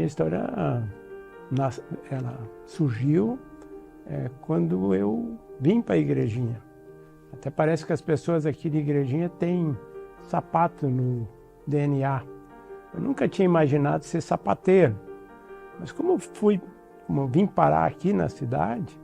minha história, ela surgiu quando eu vim para a Igrejinha. Até parece que as pessoas aqui de Igrejinha têm sapato no DNA. Eu nunca tinha imaginado ser sapateiro, mas como eu vim parar aqui na cidade,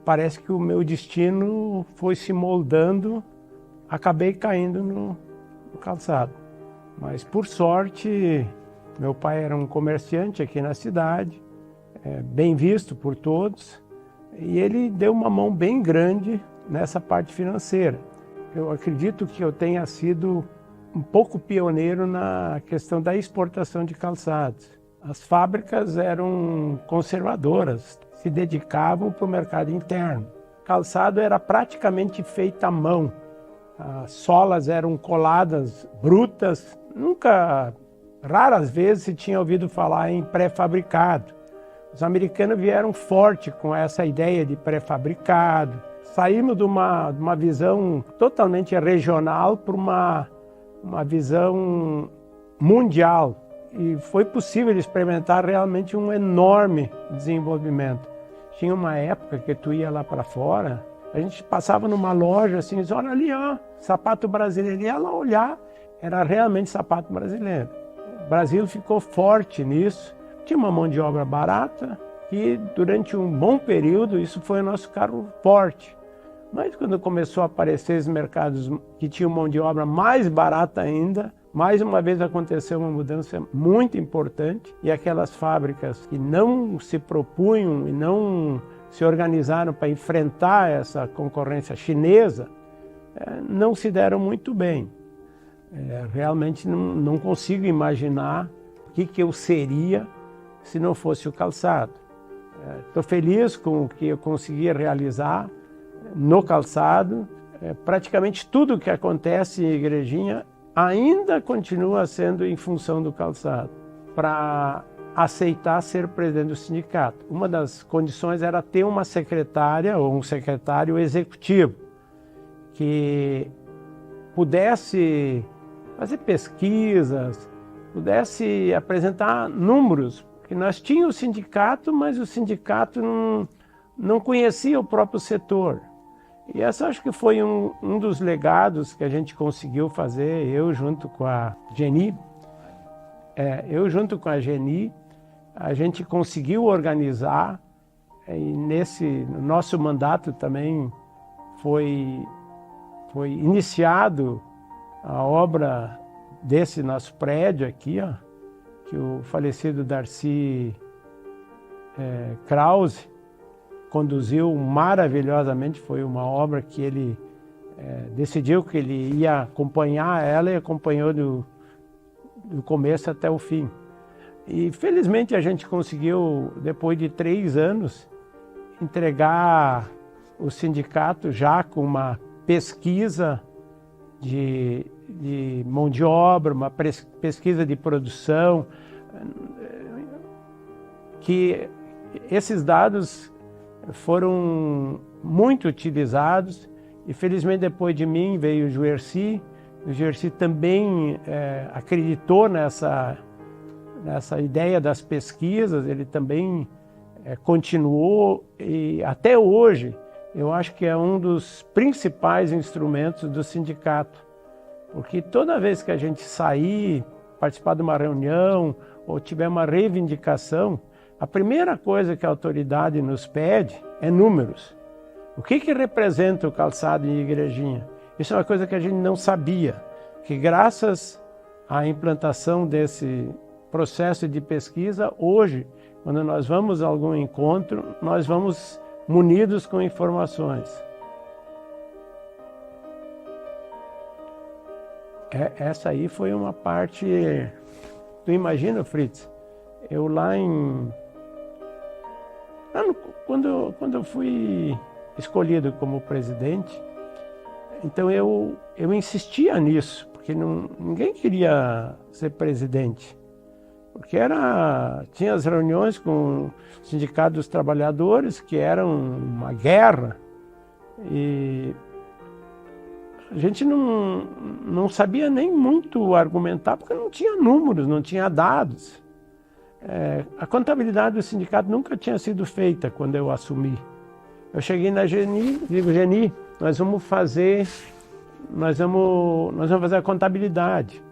parece que o meu destino foi se moldando, acabei caindo no calçado. Mas por sorte, meu pai era um comerciante aqui na cidade, bem visto por todos, e ele deu uma mão bem grande nessa parte financeira. Eu acredito que eu tenha sido um pouco pioneiro na questão da exportação de calçados. As fábricas eram conservadoras, se dedicavam para o mercado interno. Calçado era praticamente feito à mão. As solas eram coladas, brutas. Raras vezes se tinha ouvido falar em pré-fabricado. Os americanos vieram forte com essa ideia de pré-fabricado. Saímos de uma visão totalmente regional para uma visão mundial. E foi possível experimentar realmente um enorme desenvolvimento. Tinha uma época que tu ia lá para fora, a gente passava numa loja assim, diz, olha ali, ó, sapato brasileiro. E ela olhar, era realmente sapato brasileiro. O Brasil ficou forte nisso. Tinha uma mão de obra barata e durante um bom período isso foi o nosso carro forte. Mas quando começou a aparecer os mercados que tinham mão de obra mais barata ainda, mais uma vez aconteceu uma mudança muito importante e aquelas fábricas que não se propunham e não se organizaram para enfrentar essa concorrência chinesa, não se deram muito bem. Realmente não consigo imaginar o que eu seria se não fosse o calçado. Estou feliz com o que eu consegui realizar no calçado. Praticamente tudo que acontece em Igrejinha ainda continua sendo em função do calçado. Para aceitar ser presidente do sindicato, uma das condições era ter uma secretária ou um secretário executivo que pudesse fazer pesquisas, pudesse apresentar números, porque nós tínhamos o sindicato, mas o sindicato não conhecia o próprio setor. E essa acho que foi um dos legados que a gente conseguiu fazer, eu junto com a Geni. A gente conseguiu organizar, e no nosso mandato também foi iniciado a obra desse nosso prédio aqui, ó, que o falecido Darcy Krause conduziu maravilhosamente. Foi uma obra que ele decidiu que ele ia acompanhar ela e acompanhou do começo até o fim. E felizmente a gente conseguiu, depois de 3 anos, entregar o sindicato já com uma pesquisa de mão de obra, uma pesquisa de produção, que esses dados foram muito utilizados e felizmente depois de mim veio o Juercy. O Juercy também acreditou nessa ideia das pesquisas, ele também continuou e até hoje eu acho que é um dos principais instrumentos do sindicato, porque toda vez que a gente sair, participar de uma reunião ou tiver uma reivindicação, a primeira coisa que a autoridade nos pede é números. O que representa o calçado em Igrejinha? Isso é uma coisa que a gente não sabia, que graças à implantação desse processo de pesquisa, hoje, quando nós vamos a algum encontro, nós vamos munidos com informações. Essa aí foi uma parte... Tu imagina, Fritz, eu quando eu fui escolhido como presidente, então eu insistia nisso, porque ninguém queria ser presidente. Porque tinha as reuniões com o Sindicato dos Trabalhadores, que eram uma guerra, e a gente não sabia nem muito argumentar, porque não tinha números, não tinha dados. A contabilidade do sindicato nunca tinha sido feita quando eu assumi. Eu cheguei na Geni, digo, Geni, nós vamos fazer a contabilidade.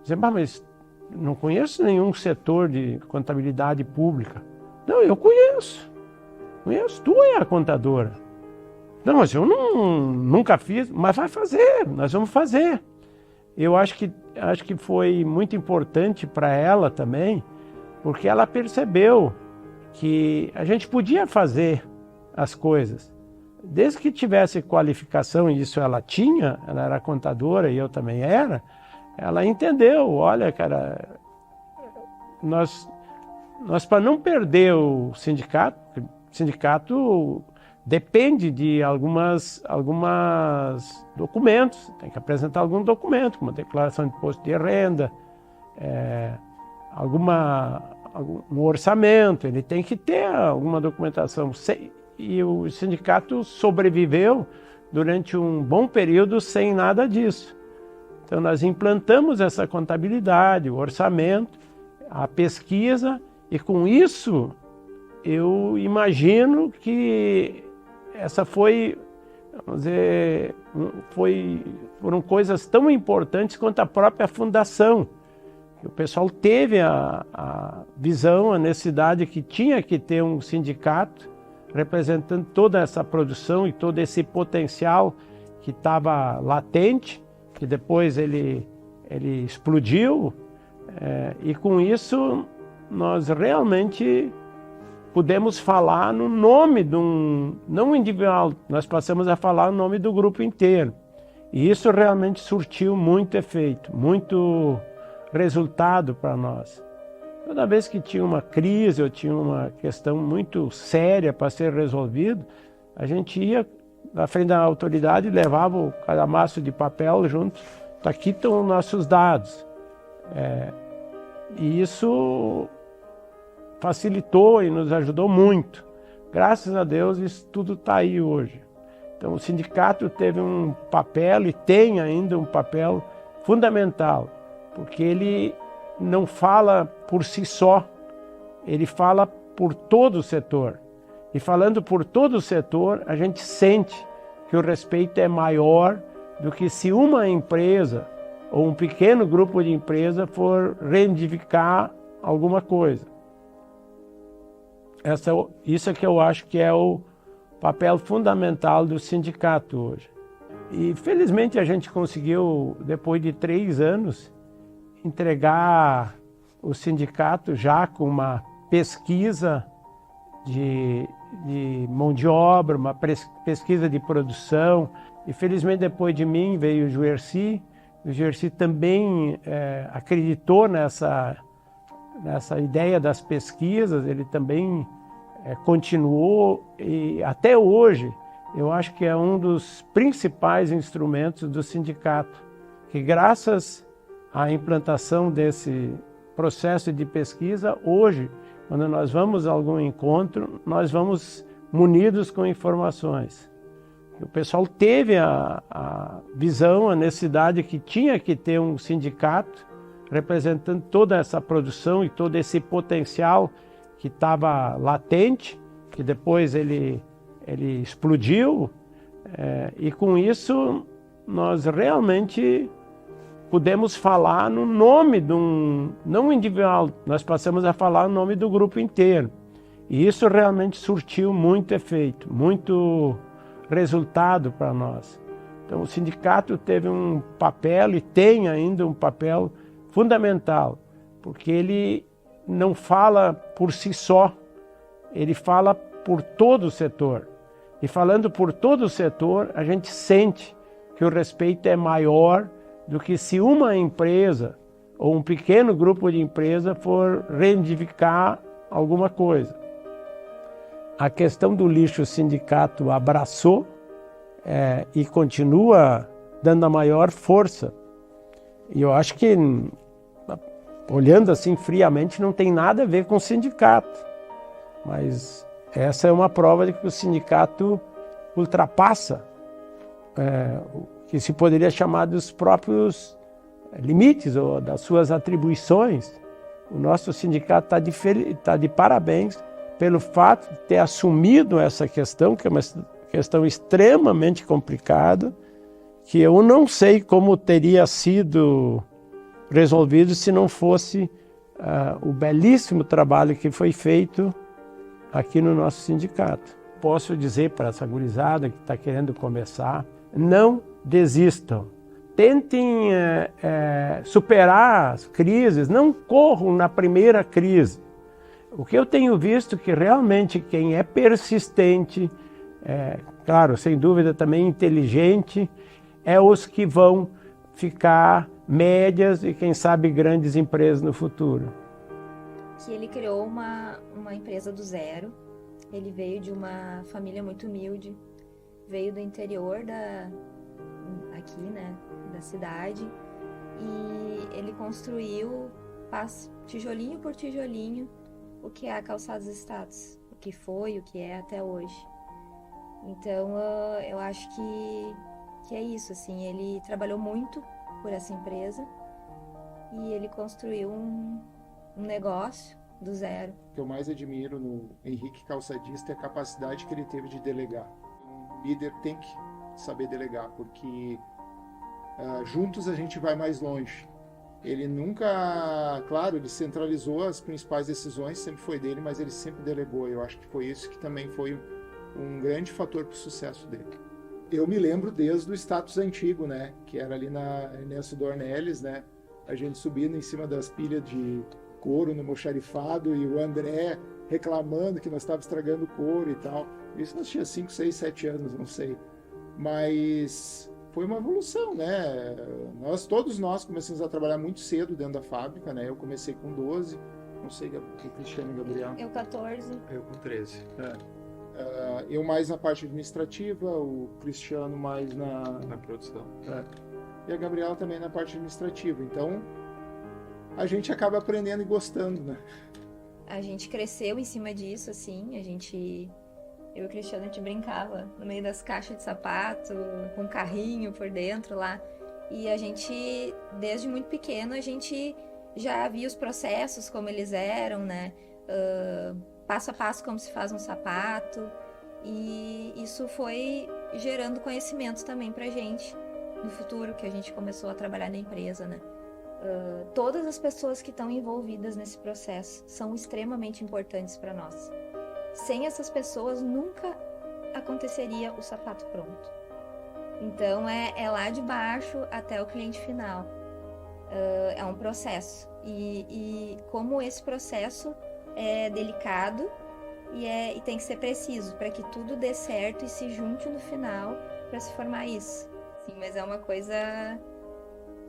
Dizem, mas não conheço nenhum setor de contabilidade pública. Não, eu conheço, tu é a contadora. Não, mas eu nunca fiz, mas vai fazer, nós vamos fazer. Eu acho que foi muito importante para ela também, porque ela percebeu que a gente podia fazer as coisas. Desde que tivesse qualificação, e isso ela tinha, ela era contadora e eu também era, ela entendeu, olha, cara, nós para não perder o sindicato depende de alguns documentos, tem que apresentar algum documento, como a declaração de imposto de renda, um orçamento, ele tem que ter alguma documentação. E o sindicato sobreviveu durante um bom período sem nada disso. Então nós implantamos essa contabilidade, o orçamento, a pesquisa, e com isso eu imagino que essa foi, vamos dizer, foram coisas tão importantes quanto a própria fundação. O pessoal teve a visão, a necessidade que tinha que ter um sindicato representando toda essa produção e todo esse potencial que estava latente, que depois ele explodiu, e com isso nós realmente pudemos falar no nome de não individual, nós passamos a falar no nome do grupo inteiro. E isso realmente surtiu muito efeito, muito resultado para nós. Toda vez que tinha uma crise ou tinha uma questão muito séria para ser resolvida, a gente ia na frente da autoridade e levava o calhamaço de papel junto. Aqui estão os nossos dados. E isso facilitou e nos ajudou muito. Graças a Deus isso tudo está aí hoje. Então o sindicato teve um papel e tem ainda um papel fundamental, porque ele não fala por si só, ele fala por todo o setor. E falando por todo o setor, a gente sente que o respeito é maior do que se uma empresa ou um pequeno grupo de empresa for reivindicar alguma coisa. Isso é que eu acho que é o papel fundamental do sindicato hoje. E felizmente a gente conseguiu, depois de 3 anos, entregar o sindicato já com uma pesquisa de mão de obra, uma pesquisa de produção. E felizmente depois de mim veio o Juersi. O Juersi também acreditou nessa ideia das pesquisas, ele também continuou, e até hoje eu acho que é um dos principais instrumentos do sindicato, que graças à implantação desse processo de pesquisa, hoje, quando nós vamos a algum encontro, nós vamos munidos com informações. O pessoal teve a visão, a necessidade que tinha que ter um sindicato representando toda essa produção e todo esse potencial que estava latente, que depois ele explodiu, e com isso nós realmente pudemos falar no nome não individual, nós passamos a falar no nome do grupo inteiro. E isso realmente surtiu muito efeito, muito resultado para nós. Então o sindicato teve um papel e tem ainda um papel fundamental, porque ele não fala por si só, ele fala por todo o setor. E falando por todo o setor, a gente sente que o respeito é maior do que se uma empresa ou um pequeno grupo de empresa for reivindicar alguma coisa. A questão do lixo o sindicato abraçou e continua dando a maior força. E eu acho que, olhando assim friamente, não tem nada a ver com o sindicato. Mas essa é uma prova de que o sindicato ultrapassa o que se poderia chamar dos próprios limites ou das suas atribuições, O nosso sindicato está de parabéns pelo fato de ter assumido essa questão, que é uma questão extremamente complicada, que eu não sei como teria sido resolvido se não fosse o belíssimo trabalho que foi feito aqui no nosso sindicato. Posso dizer para essa gurizada que está querendo começar, não desistam. Tentem superar as crises, não corram na primeira crise. O que eu tenho visto que realmente quem é persistente, claro, sem dúvida também inteligente, é os que vão ficar médias e quem sabe grandes empresas no futuro. Que ele criou uma empresa do zero. Ele veio de uma família muito humilde, veio do interior aqui, né, da cidade, e ele construiu tijolinho por tijolinho o que é a Calçados Status, o que foi, o que é até hoje. Então eu acho que é isso, assim, ele trabalhou muito por essa empresa e ele construiu um negócio do zero. O que eu mais admiro no Henrique Calçadista é a capacidade que ele teve de delegar. Um líder tem que saber delegar, porque juntos a gente vai mais longe. Ele nunca, claro, ele centralizou as principais decisões, sempre foi dele, mas ele sempre delegou. Eu acho que foi isso que também foi um grande fator para o sucesso dele. Eu me lembro desde o status antigo, né, que era ali na Ernesto Dornelles, né, a gente subindo em cima das pilhas de couro no almoxarifado e o André reclamando que nós estávamos estragando o couro e tal. Isso nós tinha 5, 6, 7 anos, não sei. Mas foi uma evolução, né? Todos nós começamos a trabalhar muito cedo dentro da fábrica, né? Eu comecei com 12, não sei o Cristiano e Gabriel. Eu 14. Eu com 13. Eu mais na parte administrativa, o Cristiano mais na produção. E a Gabriela também na parte administrativa. Então, a gente acaba aprendendo e gostando, né? A gente cresceu em cima disso, assim, eu e o Cristiano, a gente brincava no meio das caixas de sapato, com um carrinho por dentro lá, e a gente, desde muito pequeno, a gente já via os processos, como eles eram, né, passo a passo como se faz um sapato, e isso foi gerando conhecimento também pra gente, no futuro, que a gente começou a trabalhar na empresa, né. Todas as pessoas que estão envolvidas nesse processo são extremamente importantes para nós. Sem essas pessoas nunca aconteceria o sapato pronto. Então é lá de baixo até o cliente final. É um processo. E como esse processo é delicado e tem que ser preciso para que tudo dê certo e se junte no final para se formar isso. Sim, mas é uma coisa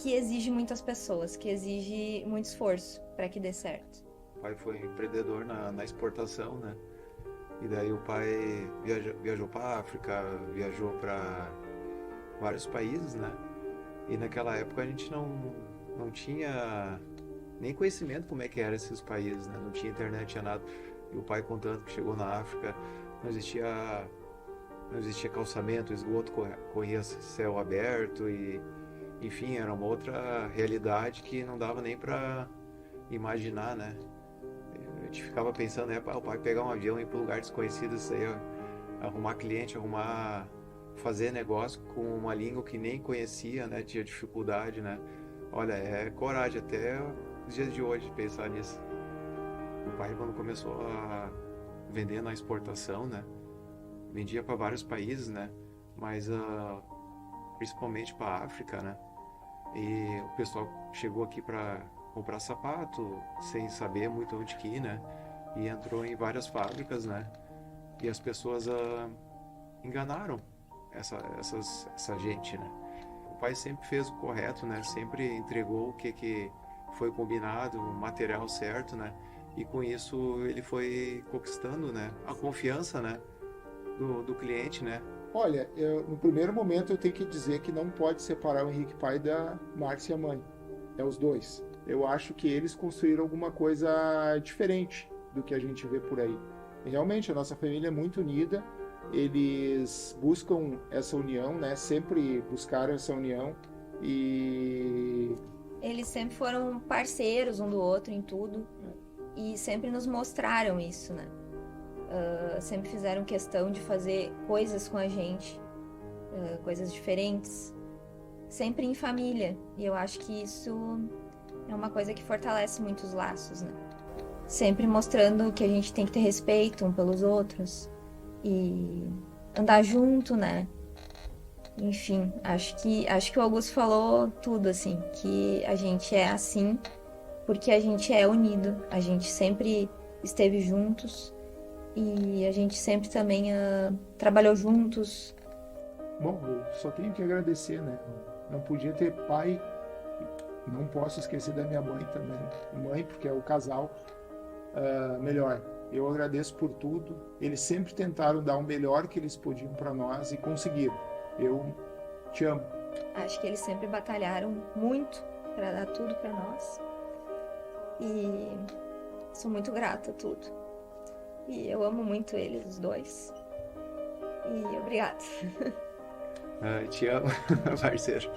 que exige muitas pessoas, que exige muito esforço para que dê certo. O pai foi empreendedor na exportação, né? E daí o pai viajou para a África, viajou para vários países, né? E naquela época a gente não tinha nem conhecimento como é que eram esses países, né? Não tinha internet, não tinha nada. E o pai contando que chegou na África, não existia calçamento, o esgoto corria céu aberto e enfim, era uma outra realidade que não dava nem para imaginar, né? A gente ficava pensando, o pai pegar um avião e ir para um lugar desconhecido, isso aí, arrumar cliente, fazer negócio com uma língua que nem conhecia, né? Tinha dificuldade, né? Olha, é coragem até os dias de hoje pensar nisso. O pai, quando começou a vender na exportação, né? Vendia para vários países, né? Mas principalmente para a África, né? E o pessoal chegou aqui para comprar sapato, sem saber muito onde que ir, né? E entrou em várias fábricas, né? E as pessoas enganaram essa gente, né? O pai sempre fez o correto, né? Sempre entregou o que foi combinado, o material certo, né? E com isso ele foi conquistando, né? A confiança, né? Do cliente, né? Olha, no primeiro momento eu tenho que dizer que não pode separar o Henrique pai da Márcia mãe. É os dois. Eu acho que eles construíram alguma coisa diferente do que a gente vê por aí. E realmente a nossa família é muito unida. Eles buscam essa união, né? Sempre buscaram essa união e eles sempre foram parceiros um do outro em tudo e sempre nos mostraram isso, né? Sempre fizeram questão de fazer coisas com a gente, coisas diferentes, sempre em família. E eu acho que isso é uma coisa que fortalece muito os laços, né? Sempre mostrando que a gente tem que ter respeito um pelos outros e andar junto, né? Enfim, acho que o Augusto falou tudo, assim, que a gente é assim porque a gente é unido, a gente sempre esteve juntos e a gente sempre também trabalhou juntos. Bom, eu só tenho que agradecer, né? Não podia ter pai, não posso esquecer da minha mãe também. Mãe, porque é o casal melhor. Eu agradeço por tudo. Eles sempre tentaram dar o melhor que eles podiam para nós e conseguiram. Eu te amo. Acho que eles sempre batalharam muito para dar tudo para nós. E sou muito grata a tudo. E eu amo muito eles, os dois. E obrigada. Te amo, parceiro.